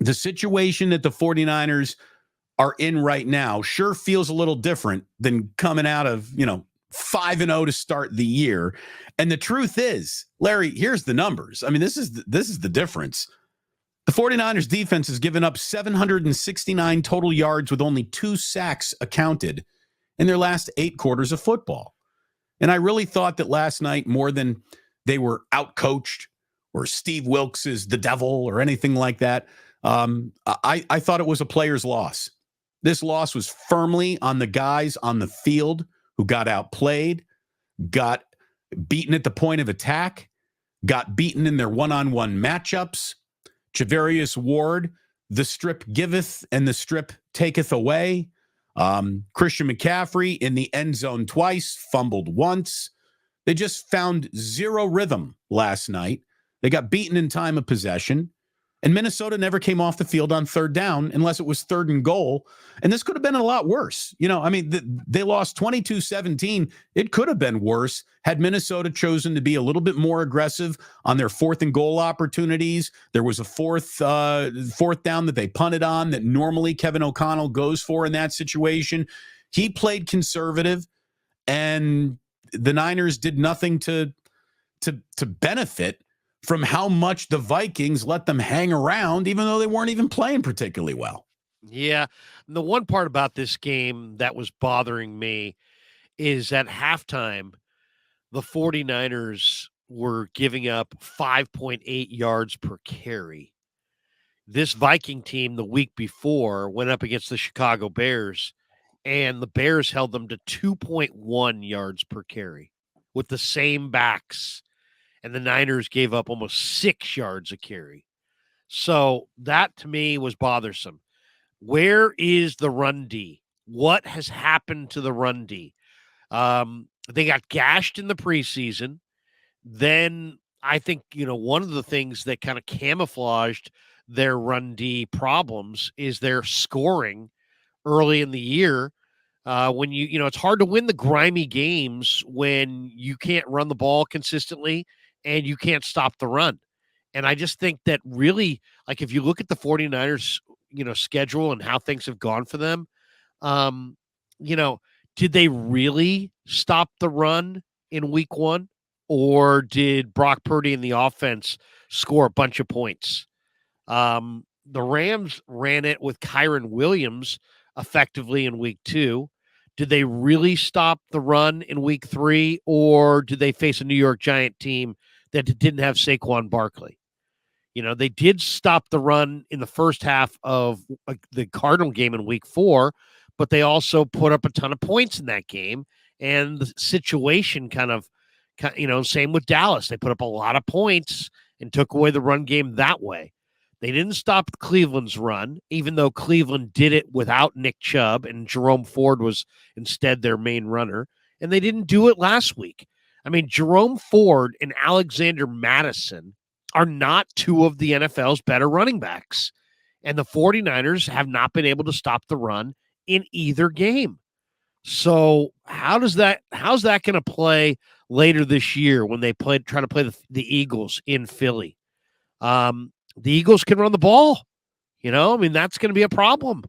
the situation that the 49ers are in right now sure feels a little different than coming out of, 5-0 to start the year. And the truth is, Larry, here's the numbers. I mean, this is the difference. The 49ers defense has given up 769 total yards with only 2 sacks accounted in their last 8 quarters of football. And I really thought that last night, more than they were outcoached or Steve Wilkes is the devil or anything like that, I thought it was a player's loss. This loss was firmly on the guys on the field who got outplayed, got beaten at the point of attack, got beaten in their one-on-one matchups. Javarius Ward, the strip giveth and the strip taketh away. Christian McCaffrey in the end zone twice, fumbled once. They just found zero rhythm last night. They got beaten in time of possession. And Minnesota never came off the field on third down unless it was 3rd and goal. And this could have been a lot worse. They lost 22-17. It could have been worse had Minnesota chosen to be a little bit more aggressive on their 4th and goal opportunities. There was a fourth down that they punted on that normally Kevin O'Connell goes for in that situation. He played conservative, and the Niners did nothing to benefit from how much the Vikings let them hang around, even though they weren't even playing particularly well. Yeah. And the one part about this game that was bothering me is at halftime, the 49ers were giving up 5.8 yards per carry. This Viking team the week before went up against the Chicago Bears, and the Bears held them to 2.1 yards per carry with the same backs. And the Niners gave up almost 6 yards a carry. So that, to me, was bothersome. Where is the run D? What has happened to the run D? They got gashed in the preseason. Then I think, one of the things that kind of camouflaged their run D problems is their scoring early in the year. When it's hard to win the grimy games when you can't run the ball consistently and you can't stop the run. And I just think that really, like, if you look at the 49ers, schedule and how things have gone for them, did they really stop the run in week 1? Or did Brock Purdy and the offense score a bunch of points? The Rams ran it with Kyron Williams effectively in week 2. Did they really stop the run in week 3, or did they face a New York Giant team that didn't have Saquon Barkley? They did stop the run in the first half of the Cardinal game in week 4, but they also put up a ton of points in that game. And the situation same with Dallas. They put up a lot of points and took away the run game that way. They didn't stop Cleveland's run, even though Cleveland did it without Nick Chubb and Jerome Ford was instead their main runner. And they didn't do it last week. I mean, Jerome Ford and Alexander Mattison are not 2 of the NFL's better running backs. And the 49ers have not been able to stop the run in either game. So how's that going to play later this year when they try to play the Eagles in Philly? The Eagles can run the ball, that's going to be a problem.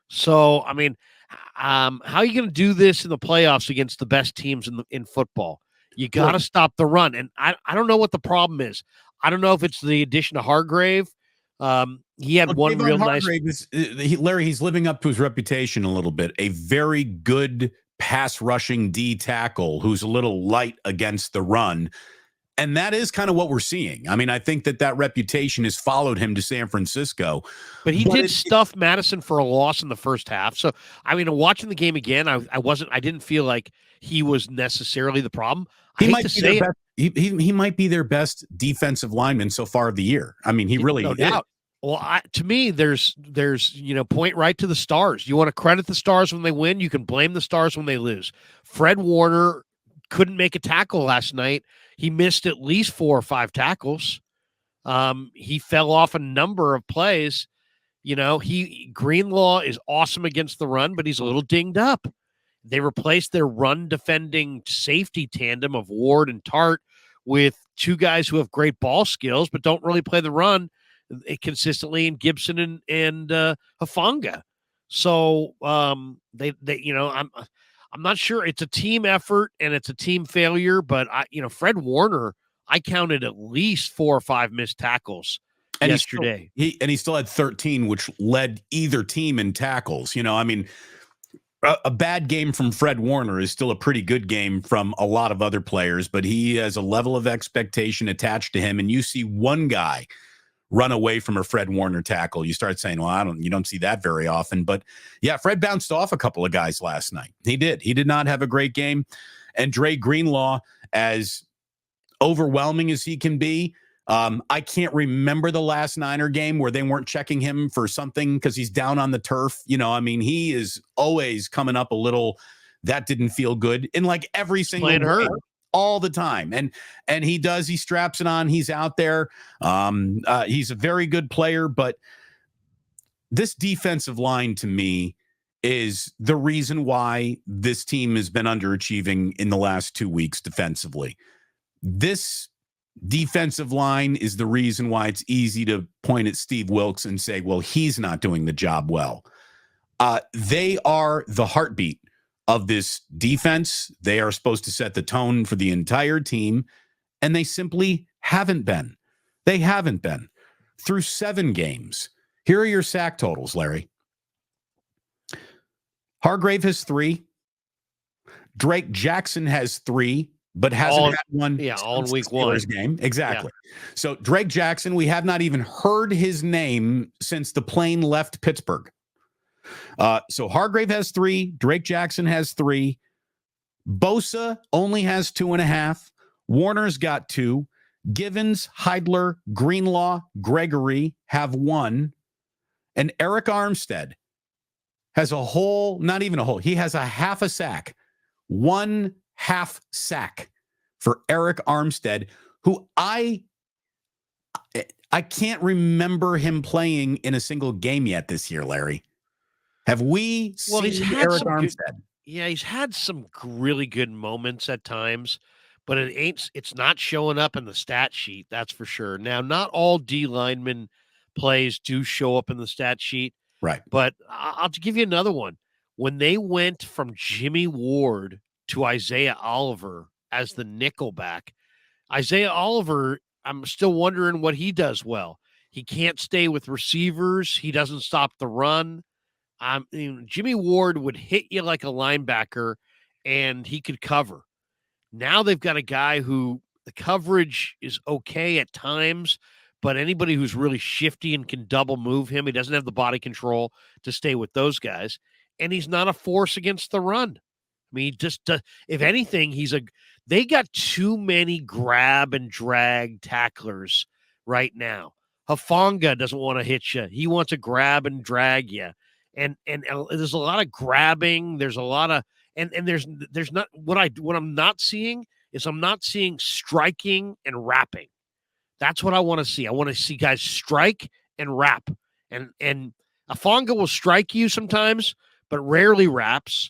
So, how are you going to do this in the playoffs against the best teams in football? You got to stop the run. And I don't know what the problem is. I don't know if it's the addition of Hargrave. He had one real Hargrave nice. Larry, he's living up to his reputation a little bit. A very good pass rushing D tackle who's a little light against the run. And that is kind of what we're seeing. I mean, I think that reputation has followed him to San Francisco. But he did stuff Madison for a loss in the first half. So, watching the game again, I didn't feel like he was necessarily the problem. He might be their best defensive lineman so far of the year. I mean, he really no is. doubt. Well, to me, there's point right to the Stars. You want to credit the Stars when they win. You can blame the Stars when they lose. Fred Warner couldn't make a tackle last night. He missed at least 4 or 5 tackles. He fell off a number of plays. Greenlaw is awesome against the run, but he's a little dinged up. They replaced their run defending safety tandem of Ward and Tart with 2 guys who have great ball skills, but don't really play the run. consistently, and Gibson and Hufanga. So I'm not sure. It's a team effort and it's a team failure, but Fred Warner, I counted at least 4 or 5 missed tackles and yesterday. He still had 13, which led either team in tackles. A bad game from Fred Warner is still a pretty good game from a lot of other players, but he has a level of expectation attached to him. And you see one guy run away from a Fred Warner tackle, you start saying, well, you don't see that very often. But yeah, Fred bounced off a couple of guys last night. He did not have a great game. And Dre Greenlaw, as overwhelming as he can be, I can't remember the last Niner game where they weren't checking him for something because he's down on the turf. He is always coming up a little, that didn't feel good in like every single game, all the time. And he straps it on. He's out there. He's a very good player, but this defensive line to me is the reason why this team has been underachieving in the last 2 weeks defensively. This defensive line is the reason why it's easy to point at Steve Wilks and say, well, he's not doing the job well. They are the heartbeat of this defense. They are supposed to set the tone for the entire team, and they simply haven't been. They haven't been. Through 7 games. Here are your sack totals, Larry. Hargrave has 3. Drake Jackson has 3. But hasn't had one all in week 1 game. Exactly. Yeah. So Drake Jackson, we have not even heard his name since the plane left Pittsburgh. So Hargrave has 3. Drake Jackson has 3. Bosa only has 2.5. Warner's got 2. Givens, Heidler, Greenlaw, Gregory have 1. And Eric Armstead has not even a whole. He has a half a sack. 1 half sack for Eric Armstead, who I can't remember him playing in a single game yet this year, Larry. Have we seen Eric Armstead? He's had some really good moments at times, but it's not showing up in the stat sheet, that's for sure. Now, not all D lineman plays do show up in the stat sheet. Right. But I'll give you another one. When they went from Jimmy Ward to Isaiah Oliver as the nickelback. Isaiah Oliver, I'm still wondering what he does well. He can't stay with receivers. He doesn't stop the run. Jimmy Ward would hit you like a linebacker, and he could cover. Now they've got a guy who the coverage is okay at times, but anybody who's really shifty and can double move him, he doesn't have the body control to stay with those guys, and he's not a force against the run. I mean, if anything, they got too many grab and drag tacklers right now. Hufanga doesn't want to hit you. He wants to grab and drag you. And there's a lot of grabbing. There's a lot of, and there's not, what I'm not seeing is I'm not seeing striking and wrapping. That's what I want to see. I want to see guys strike and wrap. And Hufanga will strike you sometimes, but rarely wraps.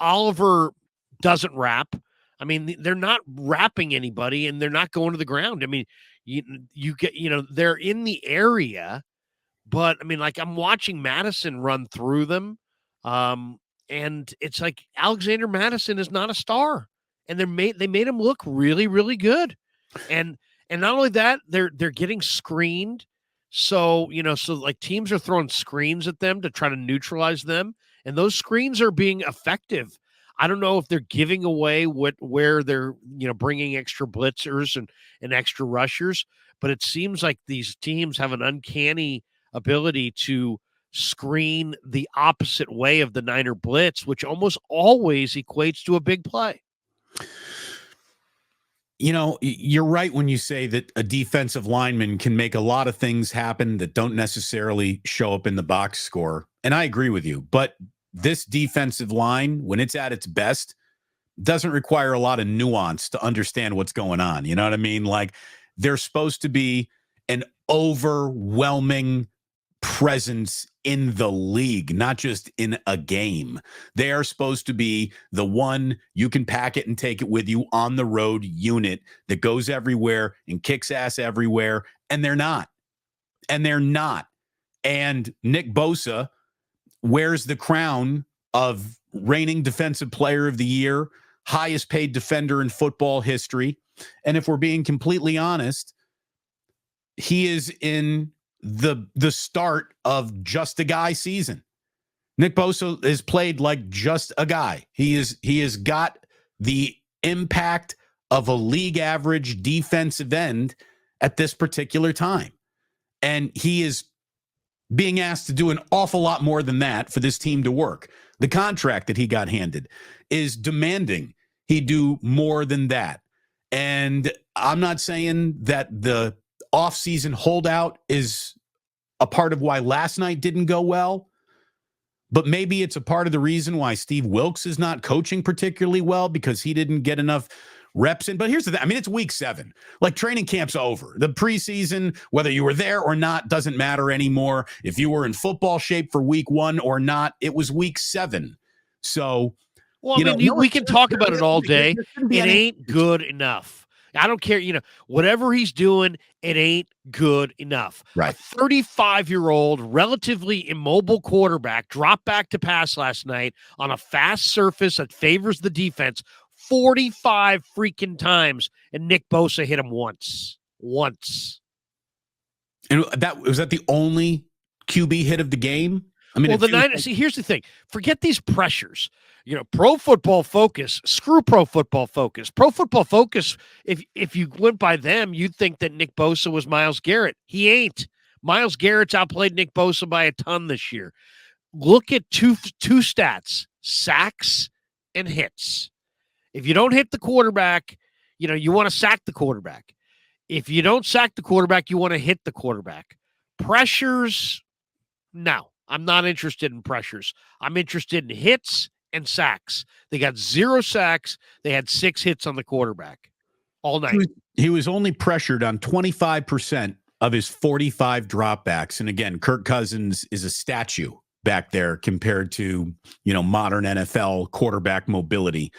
Oliver doesn't wrap. I mean, they're not wrapping anybody, and they're not going to the ground. I mean, you get, they're in the area, but I mean, like I'm watching Madison run through them, and it's like Alexander Madison is not a star, and they made him look really, really good, and not only that, they're getting screened. So like teams are throwing screens at them to try to neutralize them. And those screens are being effective. I don't know if they're giving away where they're bringing extra blitzers and extra rushers, but it seems like these teams have an uncanny ability to screen the opposite way of the Niner blitz, which almost always equates to a big play. You're right when you say that a defensive lineman can make a lot of things happen that don't necessarily show up in the box score. And I agree with you, but this defensive line, when it's at its best, doesn't require a lot of nuance to understand what's going on. You know what I mean? Like they're supposed to be an overwhelming presence in the league, not just in a game. They are supposed to be the one you can pack it and take it with you on the road unit that goes everywhere and kicks ass everywhere. And they're not. and they're not. And Nick Bosa wears the crown of reigning defensive player of the year, highest paid defender in football history. And if we're being completely honest, he is in the start of just a guy season. Nick Bosa has played like just a guy. He has got the impact of a league average defensive end at this particular time. And he is being asked to do an awful lot more than that for this team to work. The contract that he got handed is demanding he do more than that. And I'm not saying that the offseason holdout is a part of why last night didn't go well, but maybe it's a part of the reason why Steve Wilkes is not coaching particularly well, because he didn't get enough reps in. But here's the thing. I mean, it's week 7. Like, training camp's over. The preseason, whether you were there or not, doesn't matter anymore. If you were in football shape for week 1 or not, it was week 7. So, well, I mean, we can talk about it all day. It ain't good enough. I don't care. Whatever he's doing, it ain't good enough. Right. A 35-year-old, relatively immobile quarterback dropped back to pass last night on a fast surface that favors the defense 45 freaking times, and Nick Bosa hit him once. And was that the only QB hit of the game? I mean, see, here's the thing. Forget these pressures. Pro Football Focus, screw Pro Football Focus. Pro Football Focus, if you went by them, you'd think that Nick Bosa was Myles Garrett. He ain't. Myles Garrett's outplayed Nick Bosa by a ton this year. Look at two stats, sacks and hits. If you don't hit the quarterback, you want to sack the quarterback. If you don't sack the quarterback, you want to hit the quarterback. Pressures, no. I'm not interested in pressures. I'm interested in hits and sacks. They got 0 sacks. They had 6 hits on the quarterback all night. He was only pressured on 25% of his 45 dropbacks. And again, Kirk Cousins is a statue back there compared to, modern NFL quarterback mobility.